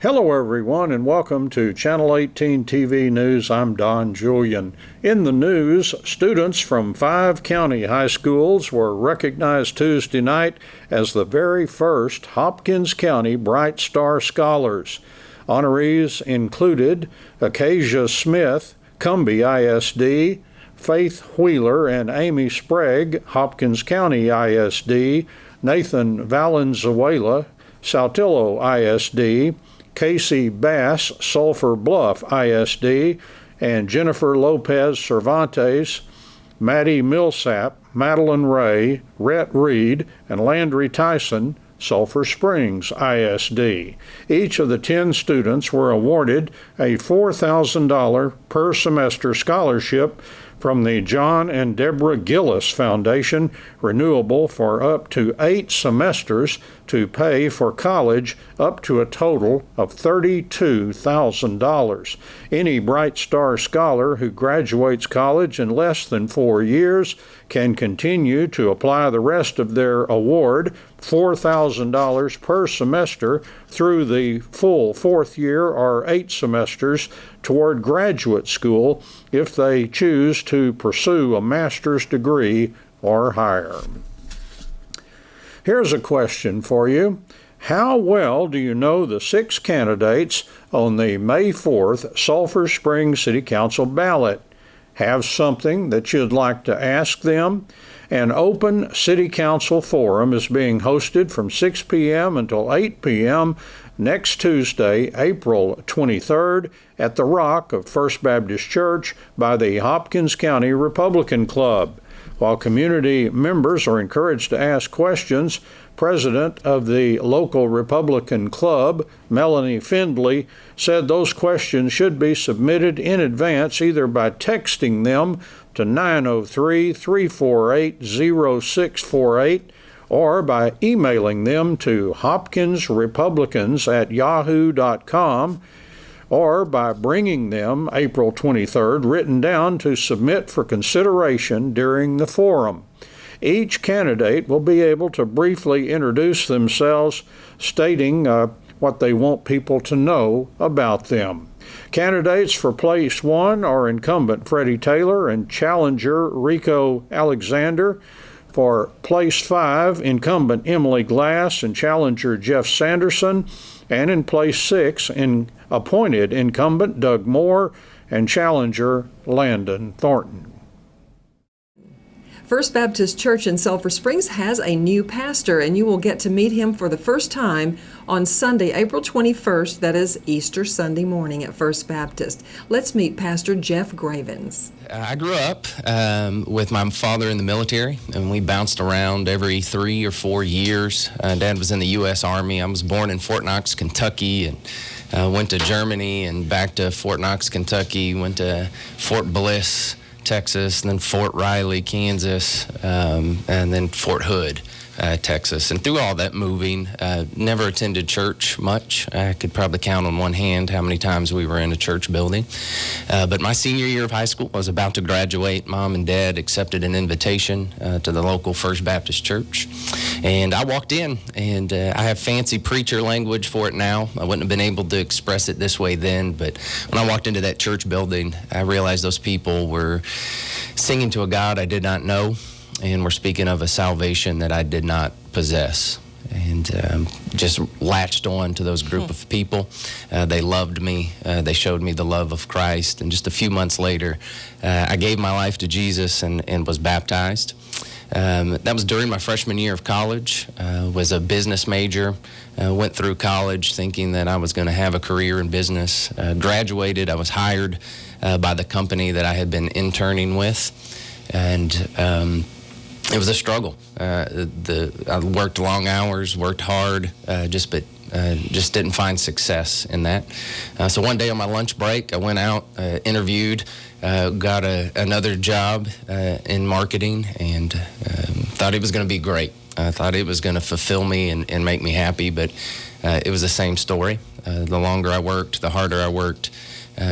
Hello everyone and welcome to Channel 18 TV News. I'm Don Julian. In the news, students from 5 county high schools were recognized Tuesday night as the very first Hopkins County Bright Star Scholars. Honorees included Acacia Smith, Cumbie ISD, Faith Wheeler and Amy Sprague, Hopkins County ISD, Nathan Valenzuela, Saltillo ISD, Casey Bass, Sulphur Bluff ISD, and Jennifer Lopez Cervantes, Maddie Millsap, Madeline Ray, Rhett Reed, and Landry Tyson, Sulphur Springs ISD. Each of the 10 students were awarded a $4,000 per semester scholarship from the John and Deborah Gillis Foundation, renewable for up to 8 semesters to pay for college up to a total of $32,000. Any Bright Star scholar who graduates college in less than 4 years can continue to apply the rest of their award, $4,000 per semester, through the full 4th year or 8 semesters toward graduate school if they choose to pursue a master's degree or higher. Here's a question for you. How well do you know the 6 candidates on the May 4th Sulphur Springs City Council ballot? Have something that you'd like to ask them? An open City Council forum is being hosted from 6 p.m. until 8 p.m. next Tuesday, April 23rd, at the Rock of First Baptist Church by the Hopkins County Republican Club. While community members are encouraged to ask questions, President of the local Republican Club, Melanie Findley, said those questions should be submitted in advance either by texting them to 903-348-0648 or by emailing them to hopkinsrepublicans@yahoo.com, or by bringing them April 23rd written down to submit for consideration during the forum. Each candidate will be able to briefly introduce themselves, stating what they want people to know about them. Candidates for Place 1 are incumbent Freddie Taylor and challenger Rico Alexander. For Place 5, incumbent Emily Glass and challenger Jeff Sanderson. And in Place 6, appointed incumbent Doug Moore and challenger Landon Thornton. First Baptist Church in Sulphur Springs has a new pastor, and you will get to meet him for the first time on Sunday, April 21st. That is Easter Sunday morning at First Baptist. Let's meet Pastor Jeff Gravens. I grew up with my father in the military, and we bounced around every 3 or 4 years. Dad was in the U.S. Army. I was born in Fort Knox, Kentucky, and went to Germany and back to Fort Knox, Kentucky, went to Fort Bliss, Texas, and then Fort Riley, Kansas, and then Fort Hood, Texas. And through all that moving, never attended church much. I could probably count on one hand how many times we were in a church building. But my senior year of high school, I was about to graduate. Mom and Dad accepted an invitation to the local First Baptist Church. And I walked in, and I have fancy preacher language for it now. I wouldn't have been able to express it this way then, but when I walked into that church building, I realized those people were singing to a God I did not know, and were speaking of a salvation that I did not possess. And just latched on to those group of people. They loved me. They showed me the love of Christ. And just a few months later, I gave my life to Jesus and was baptized. That was during my freshman year of college. Was a business major. Went through college thinking that I was going to have a career in business. Graduated. I was hired by the company that I had been interning with. And it was a struggle. I worked long hours, worked hard, just didn't find success in that. So one day on my lunch break, I went out, interviewed, got another job in marketing, and thought it was going to be great. I thought it was going to fulfill me and make me happy, but it was the same story. The longer I worked, the harder I worked.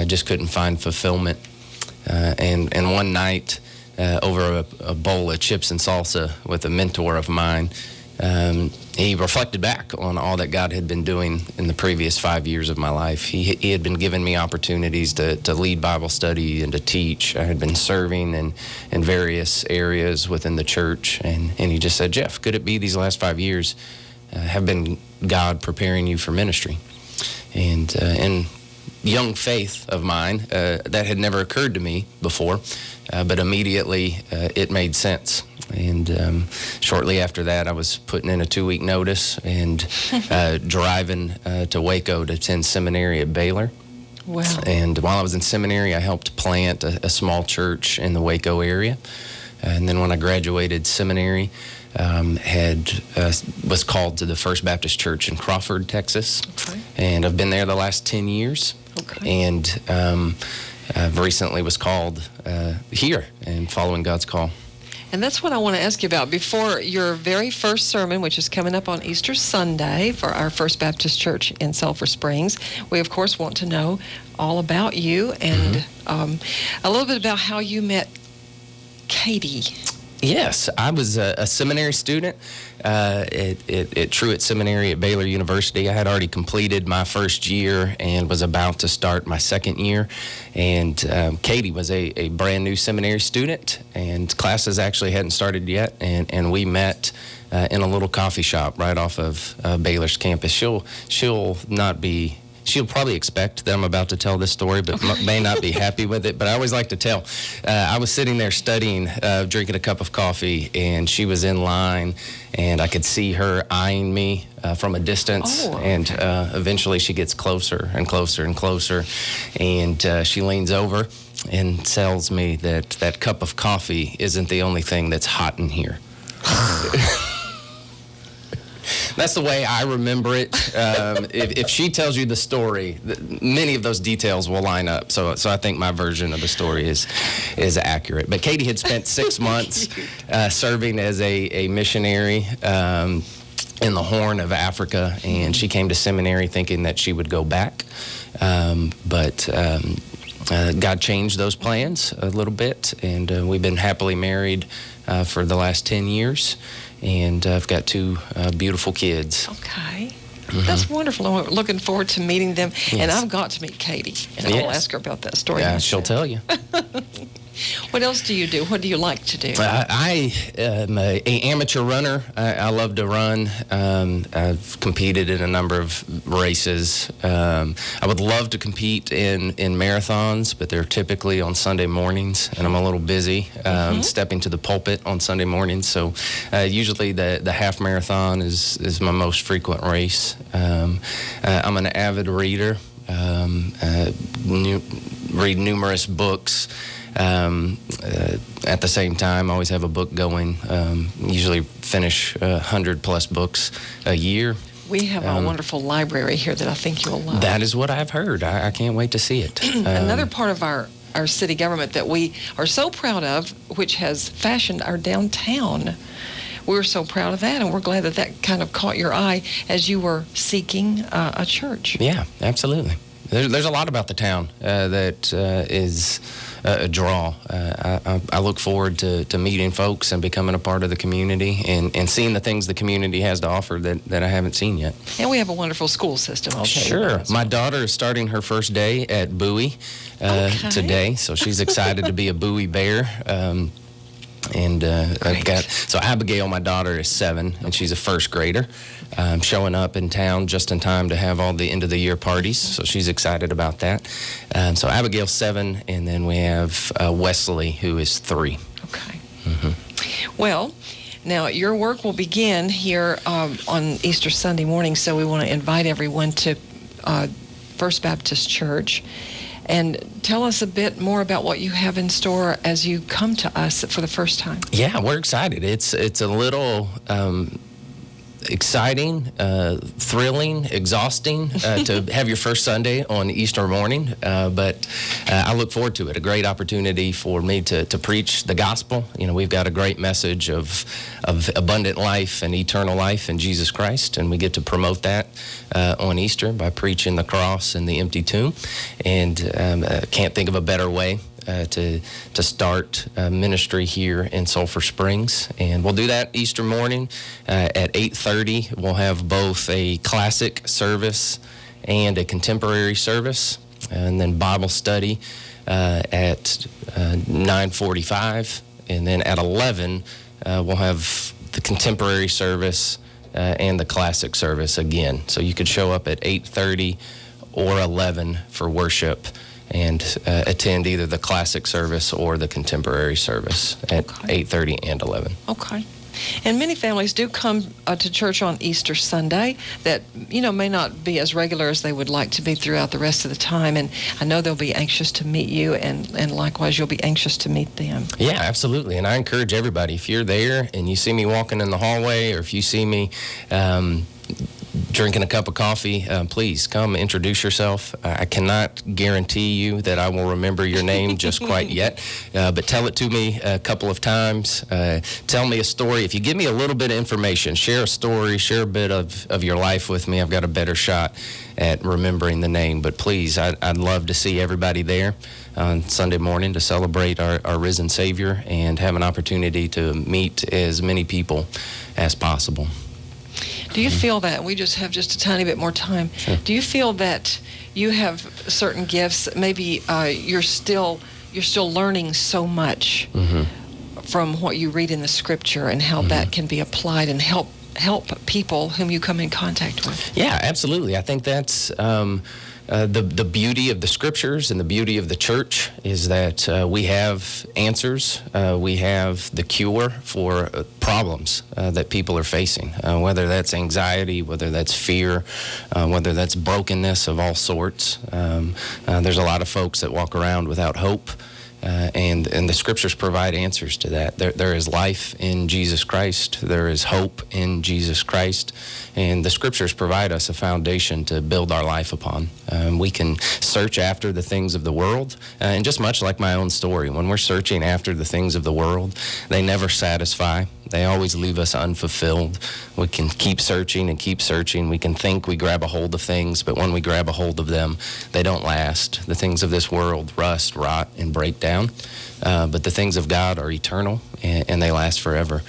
Just couldn't find fulfillment. And one night, over a bowl of chips and salsa with a mentor of mine, he reflected back on all that God had been doing in the previous 5 years of my life. He had been giving me opportunities to lead Bible study and to teach. I had been serving in various areas within the church, and he just said, Jeff, could it be these last 5 years have been God preparing you for ministry? And in young faith of mine, that had never occurred to me before, but immediately it made sense. And shortly after that, I was putting in a 2-week notice and driving to Waco to attend seminary at Baylor. Wow. And while I was in seminary, I helped plant a small church in the Waco area. And then when I graduated seminary, was called to the First Baptist Church in Crawford, Texas. Okay. And I've been there the last 10 years. Okay. And I've recently was called here and following God's call. And that's what I want to ask you about. Before your very first sermon, which is coming up on Easter Sunday for our First Baptist Church in Sulphur Springs, we, of course, want to know all about you and a little bit about how you met Katie. Yes, I was a seminary student at Truett Seminary at Baylor University. I had already completed my first year and was about to start my second year. And Katie was a brand new seminary student, and classes actually hadn't started yet. And we met in a little coffee shop right off of Baylor's campus. She'll probably expect that I'm about to tell this story, but may not be happy with it. But I always like to tell. I was sitting there studying, drinking a cup of coffee, and she was in line, and I could see her eyeing me from a distance. Oh. And eventually she gets closer and closer and closer, and she leans over and tells me that that cup of coffee isn't the only thing that's hot in here. That's the way I remember it. If she tells you the story, many of those details will line up. So I think my version of the story is accurate. But Katie had spent 6 months serving as a missionary in the Horn of Africa, and she came to seminary thinking that she would go back. But God changed those plans a little bit, and we've been happily married for the last 10 years. And I've got 2 beautiful kids. Okay. That's wonderful. I'm looking forward to meeting them. Yes. And I've got to meet Katie, and I'll ask her about that story. Yeah, she'll tell you. What else do you do? What do you like to do? I am an amateur runner. I love to run. I've competed in a number of races. I would love to compete in marathons, but they're typically on Sunday mornings, and I'm a little busy stepping to the pulpit on Sunday mornings. So usually the half marathon is my most frequent race. I'm an avid reader. Read numerous books. At the same time, I always have a book going. Usually finish 100+ books a year. We have a wonderful library here that I think you'll love. That is what I've heard. I can't wait to see it. Another part of our city government that we are so proud of, which has fashioned our downtown. We're so proud of that, and we're glad that that kind of caught your eye as you were seeking a church. Yeah, absolutely. There's a lot about the town that is a draw. I look forward to meeting folks and becoming a part of the community and seeing the things the community has to offer that I haven't seen yet. And we have a wonderful school system, I'll tell you Sure. about. My daughter is starting her first day at Bowie today, so she's excited to be a Bowie Bear. And I've got, so Abigail, my daughter, is 7, and she's a first grader, showing up in town just in time to have all the end of the year parties. So she's excited about that. So Abigail's 7, and then we have Wesley, who is 3. Okay. Well, now your work will begin here on Easter Sunday morning, so we want to invite everyone to First Baptist Church. And tell us a bit more about what you have in store as you come to us for the first time. Yeah, we're excited. It's a little exciting, thrilling, exhausting to have your first Sunday on Easter morning, but I look forward to it. A great opportunity for me to preach the gospel. You know, we've got a great message of abundant life and eternal life in Jesus Christ, and we get to promote that on Easter by preaching the cross and the empty tomb. And can't think of a better way to start ministry here in Sulphur Springs. And we'll do that Easter morning at 8:30. We'll have both a classic service and a contemporary service, and then Bible study at 9:45, and then at 11 we'll have the contemporary service and the classic service again. So you could show up at 8:30 or 11 for worship and attend either the classic service or the contemporary service at 8:30 and 11. Okay. And many families do come to church on Easter Sunday that, may not be as regular as they would like to be throughout the rest of the time. And I know they'll be anxious to meet you, and likewise you'll be anxious to meet them. Yeah, absolutely. And I encourage everybody, if you're there and you see me walking in the hallway, or if you see me drinking a cup of coffee, please come introduce yourself. I cannot guarantee you that I will remember your name just quite yet, but tell it to me a couple of times. Tell me a story. If you give me a little bit of information, share a story, share a bit of your life with me, I've got a better shot at remembering the name. But please, I'd love to see everybody there on Sunday morning to celebrate our risen Savior and have an opportunity to meet as many people as possible. Do you feel that, we just have just a tiny bit more time, Sure. Do you feel that you have certain gifts, maybe you're still learning so much from what you read in the Scripture, and how that can be applied and help people whom you come in contact with? Yeah, absolutely. I think that's the beauty of the Scriptures and the beauty of the church is that we have answers. We have the cure for problems that people are facing, whether that's anxiety, whether that's fear, whether that's brokenness of all sorts. There's a lot of folks that walk around without hope. And the Scriptures provide answers to that. There is life in Jesus Christ. There is hope in Jesus Christ. And the Scriptures provide us a foundation to build our life upon. We can search after the things of the world. And just much like my own story, when we're searching after the things of the world, they never satisfy. They always leave us unfulfilled. We can keep searching and keep searching. We can think we grab a hold of things, but when we grab a hold of them, they don't last. The things of this world rust, rot, and break down. But the things of God are eternal, and they last forever.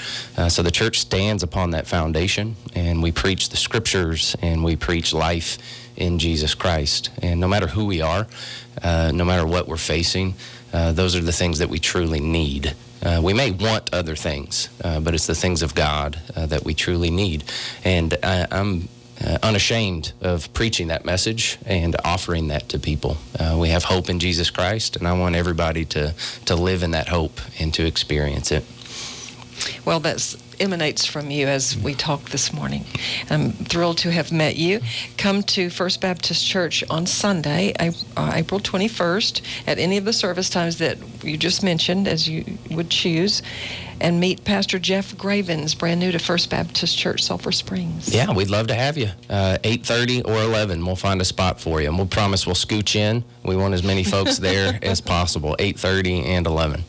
So the church stands upon that foundation, and we preach the Scriptures, and we preach life in Jesus Christ. And no matter who we are, no matter what we're facing, those are the things that we truly need. We may want other things, but it's the things of God that we truly need. And I'm unashamed of preaching that message and offering that to people. We have hope in Jesus Christ, and I want everybody to live in that hope and to experience it. Well, that emanates from you as we talk this morning. I'm thrilled to have met you. Come to First Baptist Church on Sunday, April 21st, at any of the service times that you just mentioned, as you would choose, and meet Pastor Jeff Gravens, brand new to First Baptist Church, Sulphur Springs. Yeah, we'd love to have you. 8:30 or 11, we'll find a spot for you. And we'll promise we'll scooch in. We want as many folks there as possible, 8:30 and 11.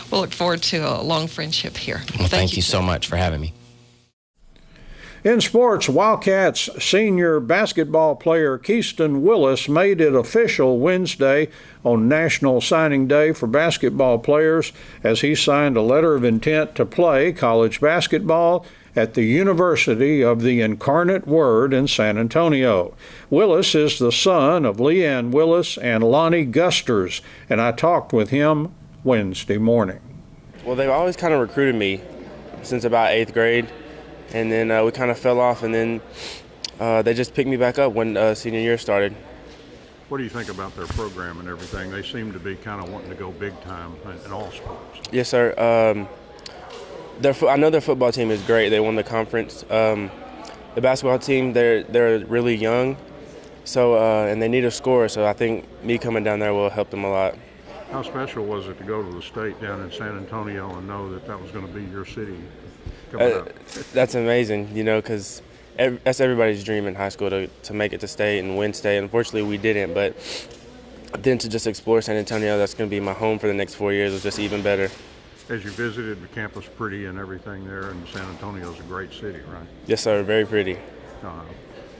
We'll look forward to a long friendship here. Well, thank you so much for having me. In sports, Wildcats senior basketball player Keyston Willis made it official Wednesday on National Signing Day for basketball players as he signed a letter of intent to play college basketball at the University of the Incarnate Word in San Antonio. Willis is the son of Leanne Willis and Lonnie Gusters, and I talked with him Wednesday morning. Well, they've always kind of recruited me since about 8th grade, and then we kind of fell off, and then they just picked me back up when senior year started. What do you think about their program and everything? They seem to be kind of wanting to go big time in all sports. Yes, sir. I know their football team is great. They won the conference. The basketball team, they're really young, so and they need a scorer. So I think me coming down there will help them a lot. How special was it to go to the state down in San Antonio and know that that was going to be your city coming up? That's amazing, because that's everybody's dream in high school to make it to state and win state. Unfortunately, we didn't, but then to just explore San Antonio, that's going to be my home for the next 4 years, was just even better. As you visited, the campus pretty and everything there, and San Antonio is a great city, right? Yes, sir, very pretty.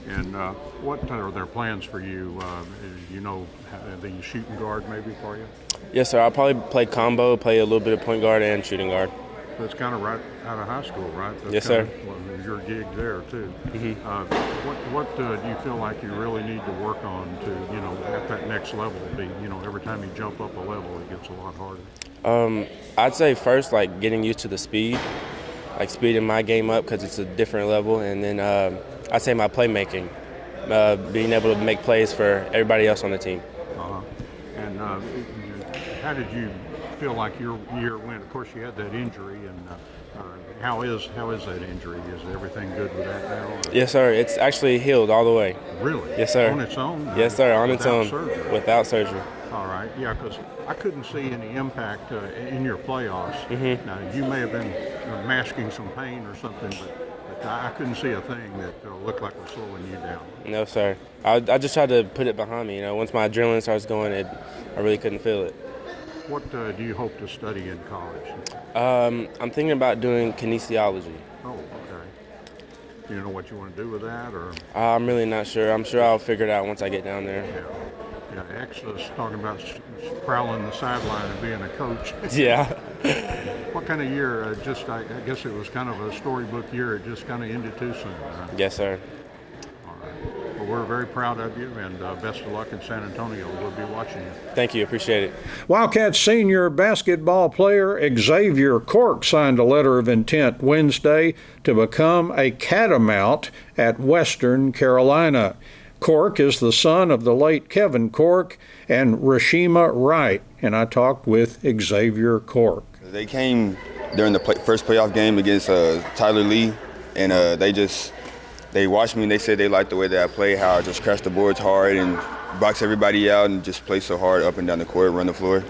And what are their plans for you? The shooting guard maybe for you? Yes, sir. I'll probably play combo, play a little bit of point guard and shooting guard. That's kind of right out of high school, right? That's yes, sir. Your gig there too. Mm-hmm. What do you feel like you really need to work on to at that next level? Every time you jump up a level, it gets a lot harder. I'd say first, like getting used to the speed, like speeding my game up because it's a different level, and then I'd say my playmaking, being able to make plays for everybody else on the team. And how did you feel like your year went? Of course, you had that injury, and how is that injury? Is everything good with that now? Or? Yes, sir. It's actually healed all the way. Really? Yes, sir. On its own? Yes, sir. On its own. Surgery? Without surgery. All right. Yeah, because I couldn't see any impact in your playoffs. Mm-hmm. Now, you may have been masking some pain or something, but I couldn't see a thing that looked like was slowing you down. No, sir. I just tried to put it behind me. Once my adrenaline starts going, I really couldn't feel it. What do you hope to study in college? I'm thinking about doing kinesiology. Oh, okay. Do you know what you want to do with that, or? I'm really not sure. I'm sure I'll figure it out once I get down there. Yeah. X was talking about prowling the sideline and being a coach. Yeah. What kind of year? I guess it was kind of a storybook year. It just kind of ended too soon, right? Yes, sir. All right. Well, we're very proud of you, and best of luck in San Antonio. We'll be watching you. Thank you. Appreciate it. Wildcats senior basketball player Xavier Cork signed a letter of intent Wednesday to become a catamount at Western Carolina. Cork is the son of the late Kevin Cork and Rashima Wright, and I talked with Xavier Cork. They came during the first playoff game against Tyler Lee, and they watched me and they said they liked the way that I play, how I just crash the boards hard and box everybody out and just play so hard up and down the court, run the floor.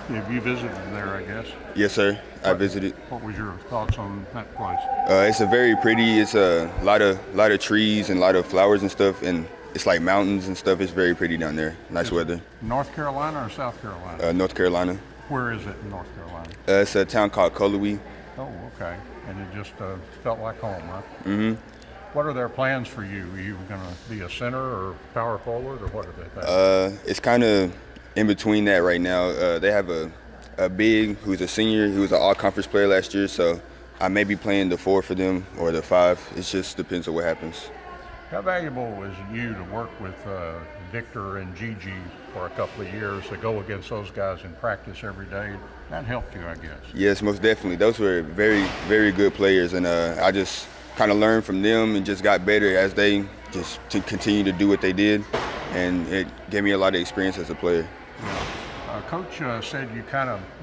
Have you visited there, I guess? Yes, sir. I visited. What was your thoughts on that place? It's a very pretty. It's a lot of trees and a lot of flowers and stuff, and it's like mountains and stuff. It's very pretty down there. Nice weather. North Carolina or South Carolina? North Carolina. Where is it in North Carolina? It's a town called Colowee. Oh, okay. And it just felt like home, huh? Mm-hmm. What are their plans for you? Are you going to be a center or power forward, or what are they thinking? It's kind of in between that right now. They have a big who's a senior, who was an all-conference player last year, so I may be playing the 4 for them or the 5. It just depends on what happens. How valuable was you to work with Victor and Gigi for a couple of years, to go against those guys in practice every day? That helped you, I guess. Yes, most definitely. Those were very, very good players, and I just kind of learned from them and just got better as they just to continue to do what they did, and it gave me a lot of experience as a player. Yeah. Coach said you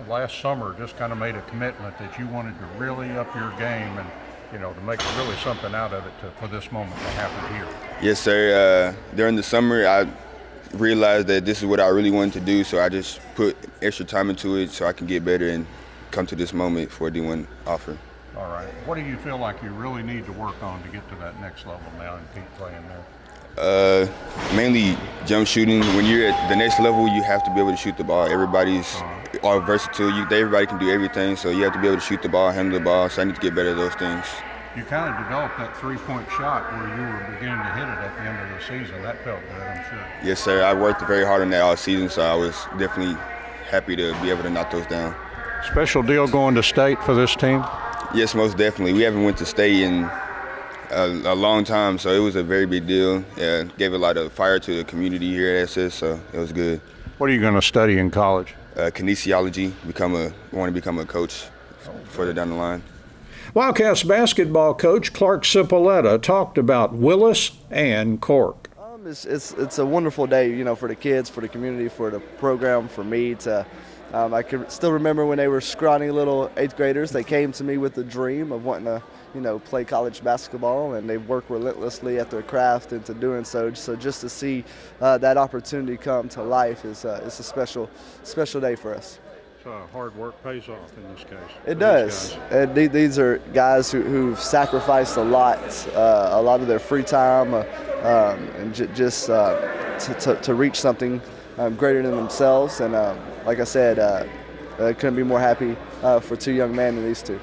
last summer just kind of made a commitment that you wanted to really up your game and to make really something out of it for this moment to happen here. Yes, sir. During the summer, I realized that this is what I really wanted to do, so I just put extra time into it so I can get better and come to this moment for D1 offer. All right. What do you feel like you really need to work on to get to that next level now and keep playing there? Mainly jump shooting. When you're at the next level, you have to be able to shoot the ball. Everybody's all versatile. Everybody can do everything, so you have to be able to shoot the ball, handle the ball, so I need to get better at those things. You kind of developed that three-point shot where you were beginning to hit it at the end of the season. That felt good, I'm sure. Yes, sir. I worked very hard on that all season, so I was definitely happy to be able to knock those down. Special deal going to state for this team? Yes, most definitely. We haven't went to state in a long time, so it was a very big deal. Yeah, gave a lot of fire to the community here at SS, so it was good. What are you going to study in college? Kinesiology. Want to become a coach further down the line. Wildcats basketball coach Clark Cipolletta talked about Willis and Cork. It's a wonderful day, for the kids, for the community, for the program, for me to. I can still remember when they were scrawny little 8th graders. They came to me with the dream of wanting to, play college basketball, and they work relentlessly at their craft into doing so. So just to see that opportunity come to life is a special day for us. So hard work pays off in this case. It does. And these are guys who've sacrificed a lot of their free time, and just to reach something greater than themselves. And like I said, I couldn't be more happy for 2 young men than these 2.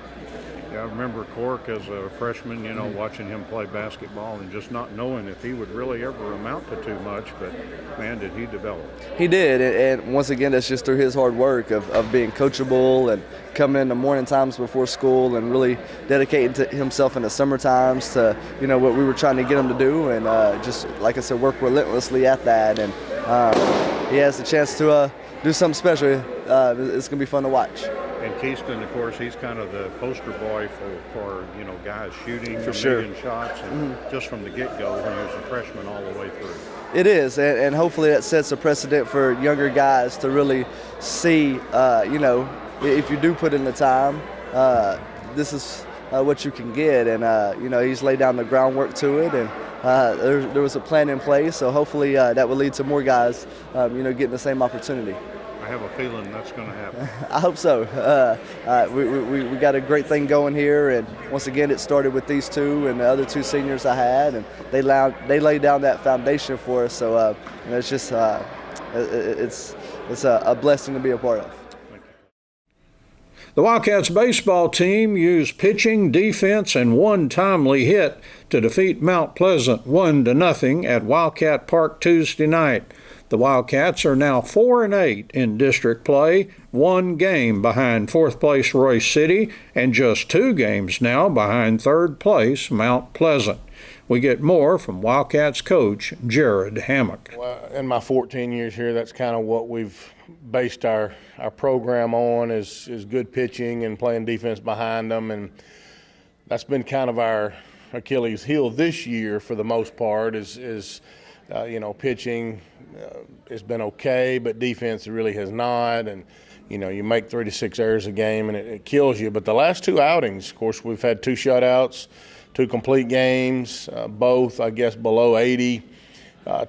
Yeah, I remember Cork as a freshman, watching him play basketball and just not knowing if he would really ever amount to too much, but man, did he develop. He did, and once again, that's just through his hard work of being coachable and coming in the morning times before school and really dedicating to himself in the summer times to, what we were trying to get him to do, and just, like I said, work relentlessly at that. And he has the chance to do something special. It's going to be fun to watch. And Keyston, of course, he's kind of the poster boy for guys shooting for a sure. million shots, and just from the get-go when he was a freshman all the way through. It is, and hopefully that sets a precedent for younger guys to really see, if you do put in the time, this is what you can get. And, he's laid down the groundwork to it, and there was a plan in place, so hopefully that will lead to more guys, getting the same opportunity. I have a feeling that's going to happen. I hope so. We got a great thing going here, and once again, it started with these two and the other two seniors I had, and they laid down that foundation for us. So it's just it's a blessing to be a part of. The Wildcats baseball team used pitching, defense, and one timely hit to defeat Mount Pleasant 1-0 at Wildcat Park Tuesday night. The Wildcats are now 4-8 in district play, one game behind fourth place Royce City, and just 2 games now behind third place Mount Pleasant. We get more from Wildcats coach Jared Hammock. Well, in my 14 years here, that's kind of what we've based our program on is good pitching and playing defense behind them, and that's been kind of our Achilles heel this year for the most part is pitching has been okay, but defense really has not. And, you make 3 to 6 errors a game and it kills you. But the last 2 outings, of course, we've had 2 shutouts, 2 complete games, both, I guess, below 80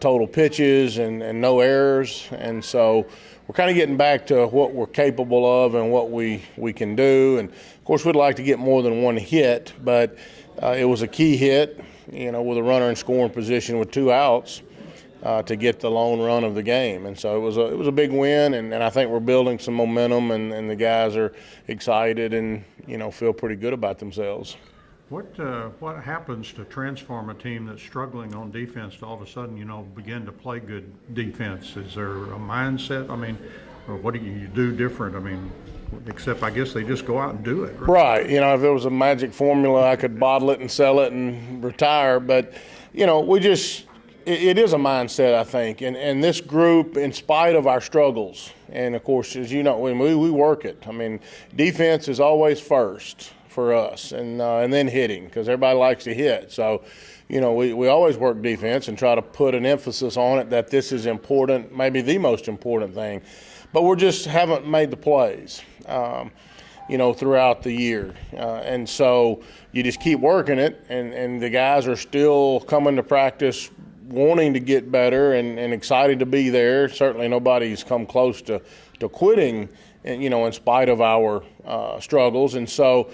total pitches and no errors. And so we're kind of getting back to what we're capable of and what we can do. And, of course, we'd like to get more than 1 hit, but it was a key hit, with a runner in scoring position with 2 outs. To get the lone run of the game. And so it was a big win, and I think we're building some momentum, and the guys are excited and, feel pretty good about themselves. What happens to transform a team that's struggling on defense to all of a sudden, begin to play good defense? Is there a mindset? I mean, or what do you do different? I mean, except I guess they just go out and do it. Right. If there was a magic formula, I could bottle it and sell it and retire. But, we just – it is a mindset, I think, and this group, in spite of our struggles, and of course, as you know, we work it. I mean, defense is always first for us, and then hitting, because everybody likes to hit. So, we always work defense and try to put an emphasis on it that this is important, maybe the most important thing. But we just haven't made the plays, throughout the year, and so you just keep working it, and the guys are still coming to practice wanting to get better and excited to be there. Certainly nobody's come close to quitting, in spite of our struggles. And so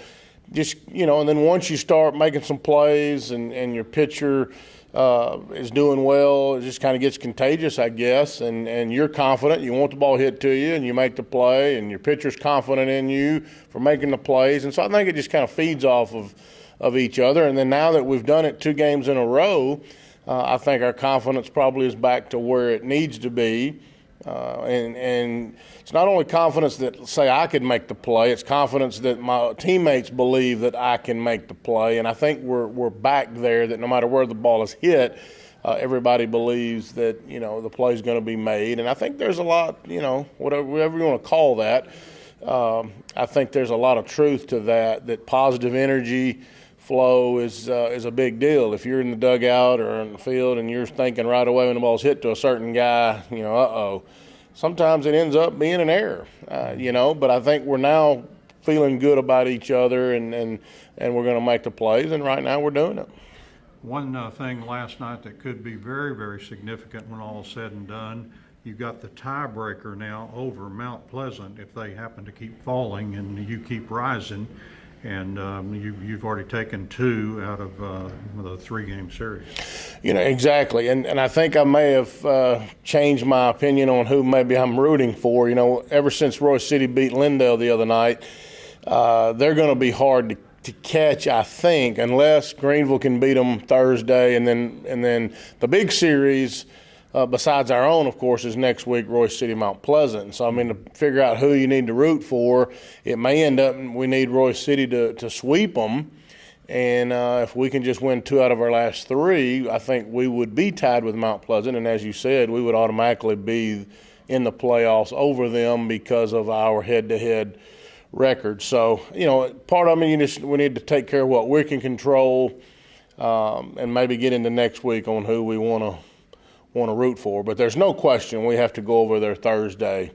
just, and then once you start making some plays and your pitcher is doing well, it just kind of gets contagious, I guess, and you're confident. You want the ball hit to you, and you make the play, and your pitcher's confident in you for making the plays. And so I think it just kind of feeds off of each other. And then now that we've done it 2 games in a row, I think our confidence probably is back to where it needs to be. And it's not only confidence that, say, I could make the play, it's confidence that my teammates believe that I can make the play. And I think we're back there, that no matter where the ball is hit, everybody believes that, the play is going to be made. And I think there's a lot, whatever you want to call that, I think there's a lot of truth to that positive energy flow is a big deal. If you're in the dugout or in the field and you're thinking right away when the ball's hit to a certain guy, sometimes it ends up being an error, but I think we're now feeling good about each other and we're going to make the plays, and right now we're doing it. One thing last night that could be very, very significant when all is said and done, you've got the tiebreaker now over Mount Pleasant if they happen to keep falling and you keep rising. And you've already taken 2 out of the 3-game series. Exactly. And I think I may have changed my opinion on who maybe I'm rooting for. Ever since Royce City beat Lindale the other night, they're going to be hard to catch, I think, unless Greenville can beat them Thursday, and then the big series, besides our own, of course, is next week, Royce City, Mount Pleasant. So, I mean, to figure out who you need to root for, it may end up we need Royce City to sweep them. And if we can just win 2 out of our last 3, I think we would be tied with Mount Pleasant. And as you said, we would automatically be in the playoffs over them because of our head-to-head record. So, part of it, we need to take care of what we can control, and maybe get into next week on who we want to root for. But there's no question we have to go over there Thursday,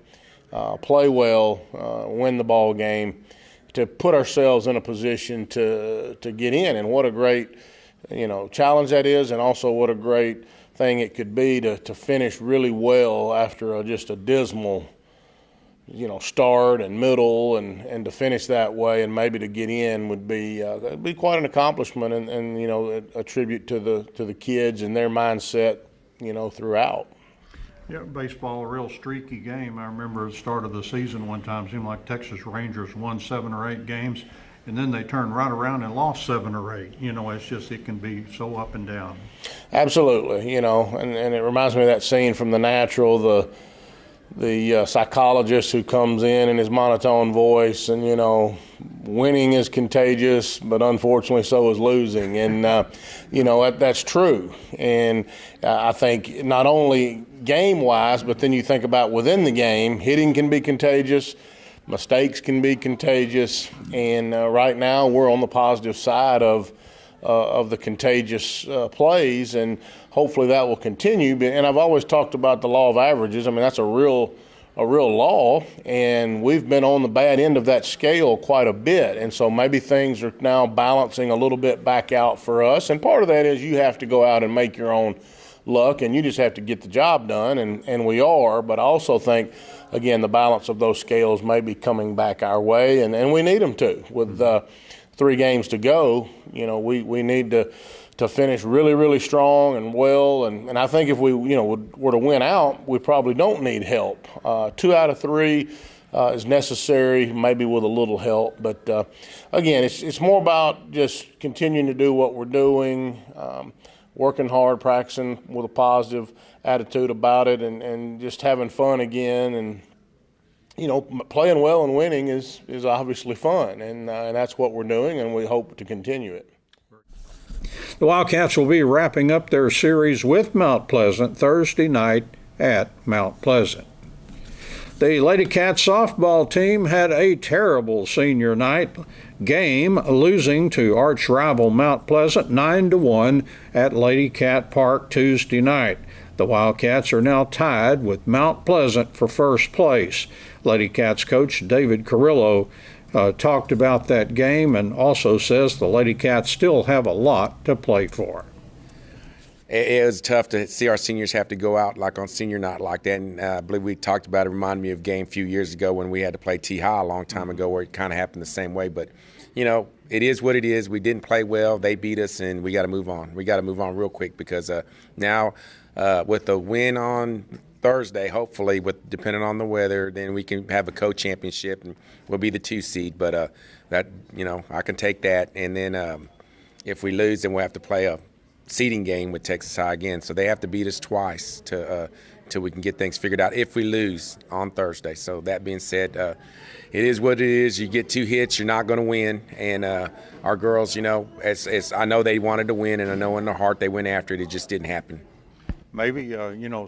play well, win the ball game, to put ourselves in a position to get in. And what a great, challenge that is, and also what a great thing it could be to finish really well after just a dismal, start and middle, and to finish that way and maybe to get in would be quite an accomplishment, and a tribute to the kids and their mindset, throughout. Yeah, baseball, a real streaky game. I remember at the start of the season one time, it seemed like Texas Rangers won 7 or 8 games, and then they turned right around and lost 7 or 8. It's just, it can be so up and down. Absolutely, and it reminds me of that scene from The Natural, the psychologist who comes in his monotone voice, and winning is contagious, but unfortunately so is losing. And that's true. And I think not only game wise, but then you think about within the game, hitting can be contagious, mistakes can be contagious, and right now we're on the positive side of the contagious plays, and hopefully that will continue. And I've always talked about the law of averages. I mean, that's a real law, and we've been on the bad end of that scale quite a bit. And so maybe things are now balancing a little bit back out for us. And part of that is you have to go out and make your own luck, and you just have to get the job done, and we are. But I also think, again, the balance of those scales may be coming back our way, and we need them to. With 3 games to go, we need to finish really, really strong and well. And I think if we, were to win out, we probably don't need help. 2 out of 3 is necessary, maybe with a little help. But again, it's more about just continuing to do what we're doing, working hard, practicing with a positive attitude about it, and just having fun again. And playing well and winning is obviously fun, and that's what we're doing, and we hope to continue it. The Wildcats will be wrapping up their series with Mount Pleasant Thursday night at Mount Pleasant. The Lady Cats softball team had a terrible senior night game, losing to arch rival Mount Pleasant 9-1 at Lady Cat Park Tuesday night. The Wildcats are now tied with Mount Pleasant for first place. Lady Cats coach David Carrillo talked about that game, and also says the Lady Cats still have a lot to play for. It was tough to see our seniors have to go out like on senior night like that, and I believe we talked about it. Reminded me of a game a few years ago when we had to play T-High a long time ago, where it kind of happened the same way. But it is what it is. We didn't play well. They beat us, and we got to move on. We got to move on real quick, because now with the win on Thursday, hopefully, depending on the weather, then we can have a co-championship, and we'll be the 2 seed. But that I can take that. And then if we lose, then we'll have to play a seeding game with Texas High again. So they have to beat us twice till we can get things figured out if we lose on Thursday. So that being said, it is what it is. You get 2 hits, you're not going to win. And our girls, I know they wanted to win, and I know in their heart they went after it. It just didn't happen. Maybe,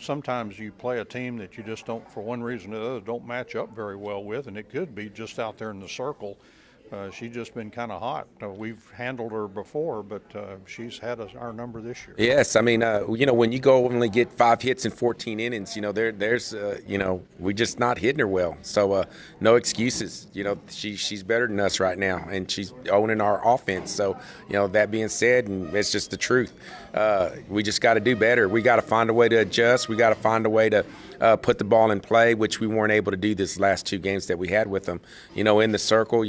sometimes you play a team that you just don't, for one reason or the other, don't match up very well with, and it could be just out there in the circle. She's just been kind of hot. We've handled her before, but she's had our number this year. Yes, I mean, when you go only get 5 hits in 14 innings, there's we're just not hitting her well. So no excuses. She's better than us right now, and she's owning our offense. So that being said, and it's just the truth. We just got to do better. We got to find a way to adjust. We got to find a way to put the ball in play, which we weren't able to do this last 2 games that we had with them. In the circle,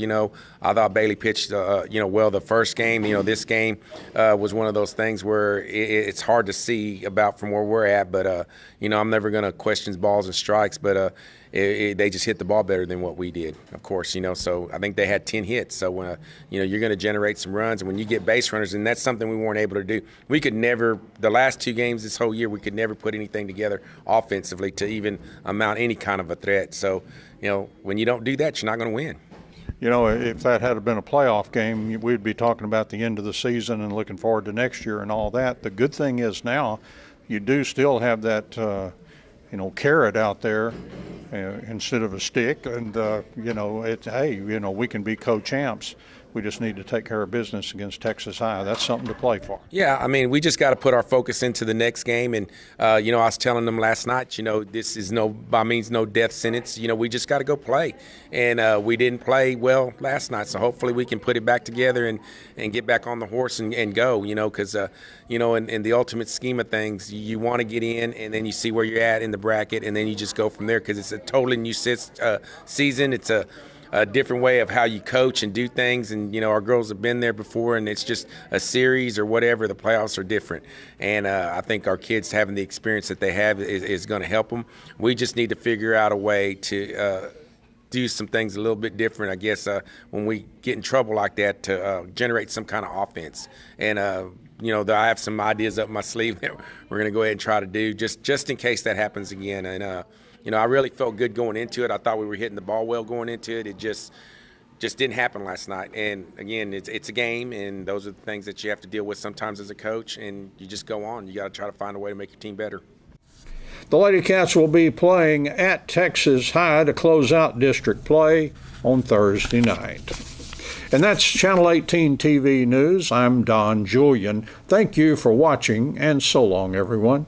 I thought Bailey pitched, well the first game. This game was one of those things where it's hard to see about from where we're at. But, I'm never going to question balls and strikes. But they just hit the ball better than what we did, of course, so I think they had 10 hits. So, you're going to generate some runs. And when you get base runners, and that's something we weren't able to do. We could never, the last 2 games this whole year, we could never put anything together offensively to even amount any kind of a threat. So, when you don't do that, you're not going to win. If that had been a playoff game, we'd be talking about the end of the season and looking forward to next year and all that. The good thing is now you do still have that, carrot out there instead of a stick. And, it's, hey, we can be co-champs. We just need to take care of business against Texas High. That's something to play for. Yeah, I mean, we just got to put our focus into the next game. And, I was telling them last night, this is by means no death sentence. We just got to go play. And we didn't play well last night. So hopefully we can put it back together and get back on the horse and go, because, in the ultimate scheme of things, you want to get in and then you see where you're at in the bracket and then you just go from there because it's a totally new season. It's a different way of how you coach and do things. And, our girls have been there before, and it's just a series or whatever. The playoffs are different. And I think our kids having the experience that they have is going to help them. We just need to figure out a way to do some things a little bit different, I guess, when we get in trouble like that to generate some kind of offense. And, I have some ideas up my sleeve that we're going to go ahead and try to do just in case that happens again. And, I really felt good going into it. I thought we were hitting the ball well going into it. It just didn't happen last night. And, again, it's a game, and those are the things that you have to deal with sometimes as a coach, and you just go on. You got to try to find a way to make your team better. The Lady Cats will be playing at Texas High to close out district play on Thursday night. And that's Channel 18 TV News. I'm Don Julian. Thank you for watching, and so long, everyone.